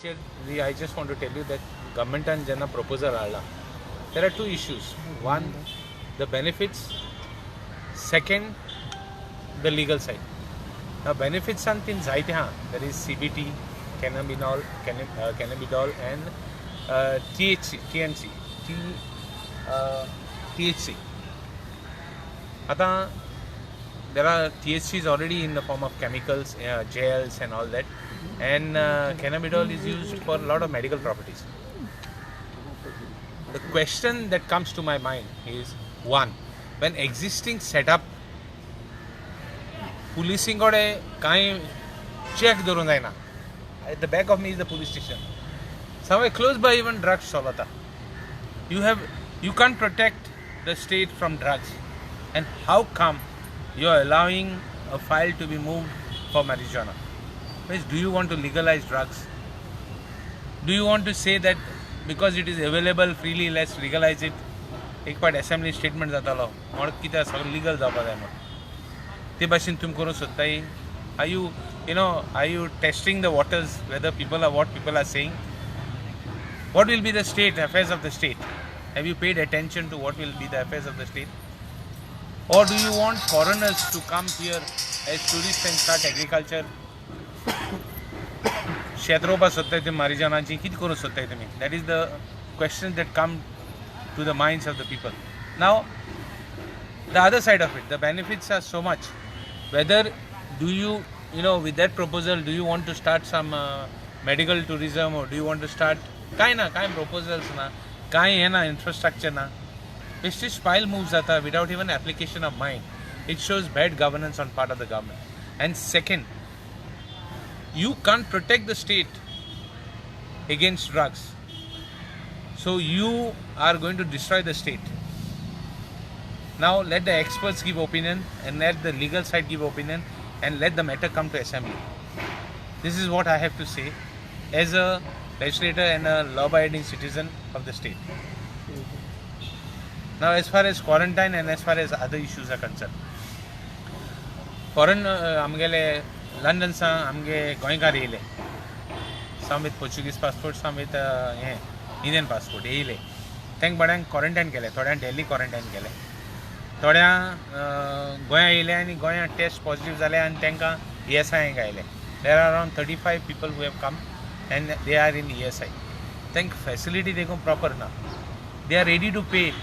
I just want to tell you that government and Jana proposal alla. There are two issues. One, the benefits. Second, the legal side. Now benefits and things there is CBT, cannabidol and THC, THC. Ata, there are THC is already in the form of chemicals, gels and all that, and cannabidol is used for a lot of medical properties. The question that comes to my mind is one, when existing setup policing check at the back of me is the police station. Somewhere close by even drugs solata. You can't protect the state from drugs. And how come you are allowing a file to be moved for marijuana? Do you want to legalize drugs? Do you want to say that because it is available freely, let's legalize it? एक part assembly statement जाता लो, और कितना सब legal जाता है मत. ते बशिन तुम करो सोचता ही. Are you testing the waters whether what people are saying? What will be the state affairs of the state? Have you paid attention to what will be the affairs of the state? Or do you want foreigners to come here as tourists and start agriculture? क्षेत्रों सोचते थे मारी जाना चाहिए कित करो सोचते थे that is the question that come to the minds of the people. Now the other side of it, the benefits are so much. Whether do you with that proposal, do you want to start some medical tourism, or do you want to start kind proposals na kind hai na infrastructure na vestige file moves jata without even application of mind. It shows bad governance on part of the government. And second, you can't protect the state against drugs, so you are going to destroy the state. Now let the experts give opinion and let the legal side give opinion and let the matter come to assembly. This is what I have to say as a legislator and a law-abiding citizen of the state. Now as far as quarantine and as far as other issues are concerned, foreign amgele London sa amge goinka reile. Some with Portuguese passport, some with Indian passport. Eile. Thank badang quarantine kele. Thoda Delhi quarantine kele. Thoda Goya eile and Goya test positive zale and thanka ESI gaile. There are around 35 people who have come and they are in ESI. Thank facility they go proper na. They are ready to pay.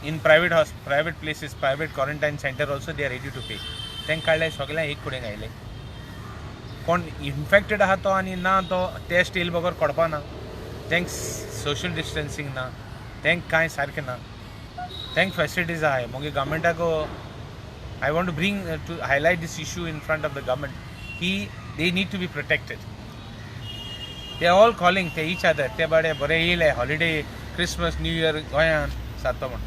In private places, private quarantine center also they are ready to pay. Thank काढलाय सगळ्या एक पुढे गायले कोण infected आहा तो आणि ना तो टेस्ट येईल बगर कडपा ना थँक सोशल डिस्टन्सिंग ना थँक काय सारखे ना थँक फॅसिलिटीज आहे मग गव्हर्मेंटाको I want to bring to highlight this issue in front of the government की they need to be protected they are all calling ते ईच अदर ते बरे येयले हॉलिडे क्रिसमस न्यू इयर गोंयान सारतो म्हण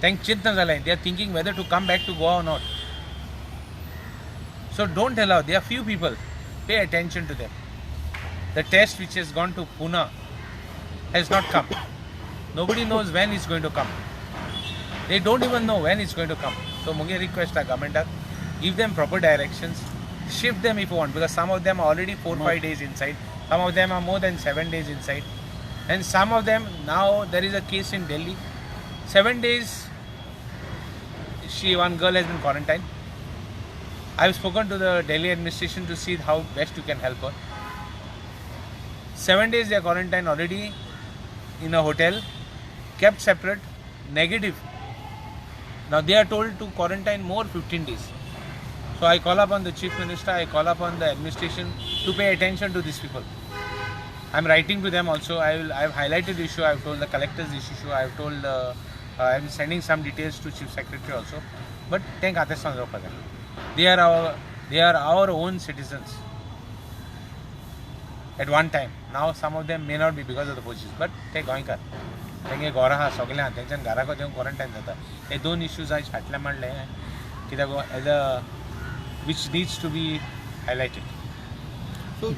थँक चिंतन जालें they are thinking whether to come back to Goa or not. So don't allow, there are few people, pay attention to them. The test which has gone to Pune has not come. Nobody knows when it's going to come. They don't even know when it's going to come. So Muge request our government, give them proper directions, shift them if you want, because some of them are already 4-5 days inside, some of them are more than 7 days inside, and some of them, now there is a case in Delhi, 7 days, one girl has been quarantined. I have spoken to the Delhi administration to see how best you can help her. 7 days they are quarantined already in a hotel, kept separate, negative. Now they are told to quarantine more 15 days. So I call upon the Chief Minister, I call upon the administration to pay attention to these people. I am writing to them also. I have highlighted the issue. I have told the collectors this issue. I have told I am sending some details to Chief Secretary also. But thank you. They are our own citizens at one time. Now some of them may not be because of the policies, but take Goinkar. Take Goraha, Sogla, Tension, Garako, quarantine. These two issues are which needs to be highlighted. So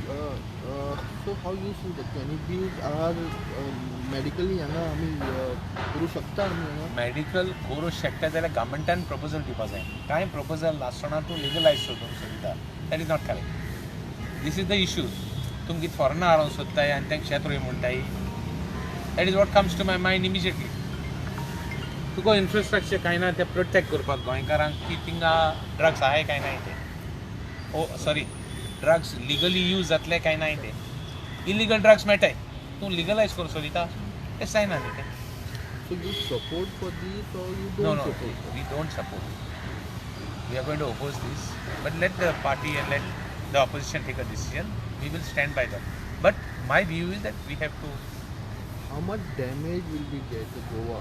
how you see the cannabis are medically, kuru shakta medical kuru shakta there government and proposal dipazai. Time proposal last to legalize that is not correct. This is the issue. तुम कितें foreigner हाडूंक सोदताय आनी तांकां शेत रोय म्हणटाय that is what comes to my mind immediately. तुका इन्फ्रास्ट्रक्चर कांय ना तें प्रोटेक्ट करपाक गोंयकारांक की थिंगा ड्रग्स आहाय काय नाही ते, ओ सॉरी ड्रग्स लिगली यूज जातले काय नाही ते. इलिगल ड्रग्स मेळटाय तूं लिगलायज करूं सोदिता तें जायना न्ही तें. So you support for this or you No, don't no, support? we don't support. We are going to oppose this. But let the party and let the opposition take a decision. We will stand by them. But my view is that we have to. How much damage will be there to Goa?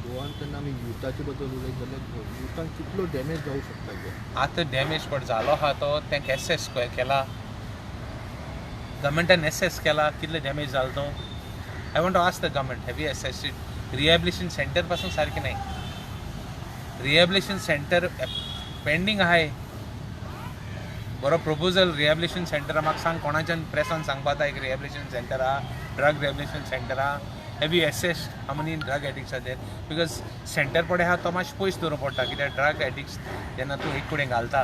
गोवान तेन्ना आमी युथाचे बद्दल उलयत जाल्यार युथान कितलो damage जावं शकता गोवा? आतां डॅमेज पड जालो आहा तो तांकां एसेस केला, गव्हर्मेंटान एसेस केला कितले डॅमेज जालो तो. I want to ask the government have you assessed? Rehabilitation centre पासून सारकें नाही. रिहॅबिलिटेशन सेंटर पेंडींग आहे. बरो प्रपोजल रिहॅबिलिटेशन सेंटर म्हाका सांग, कोणाच्यान प्रेसान सांगपा जाता एक रिहॅबिलिटेशन सेंटर आहा, ड्रग रिहॅबिलिटेशन सेंटर आहा. Have you assessed how many drug addicts are there? Because centre पडे आहा तो मातशें पयस दवरूंक पडटा, कित्याक ड्रग एडिक्ट्स जेन्ना तूं एक कडेन घालता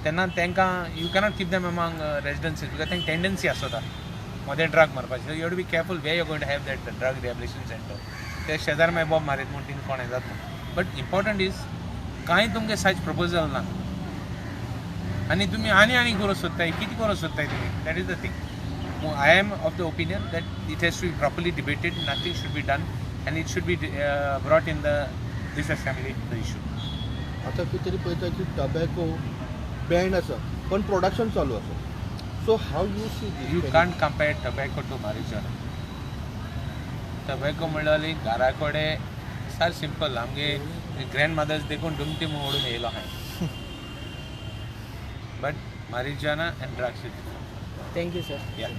तेन्ना तांकां you cannot keep them among residencies because तांकां टेंडन्सी आसता मदें ड्रग मारपाचें. You have to be careful way you going to have that drug rehabilitation centre. ते शेजार मागीर बॉब मारीत म्हूण थिंग कोणें जाता. बट इम्पॉर्टंट इज कांय तुमगे सच प्रपोजल ना आनी तुमी आनी करूं सोदताय, कितें करूं सोदताय तुमी? That is the thing. I am of the opinion that it has to be properly debated, nothing should be done and it should be brought in this assembly, the issue. आता कितें तरी पळयता की टबॅको बॅन आसा पण production चालू आसा. So how you see this? You can't compare tobacco to marijuana. Tobacco म्हणल्यार घरा कडेन सार सिंपल आमगे ग्रँडमदर्स देखून डुमटी म्हणून ओडून येयलो आहाय. But marijuana and drugs is different. Thank you, sir. Yeah.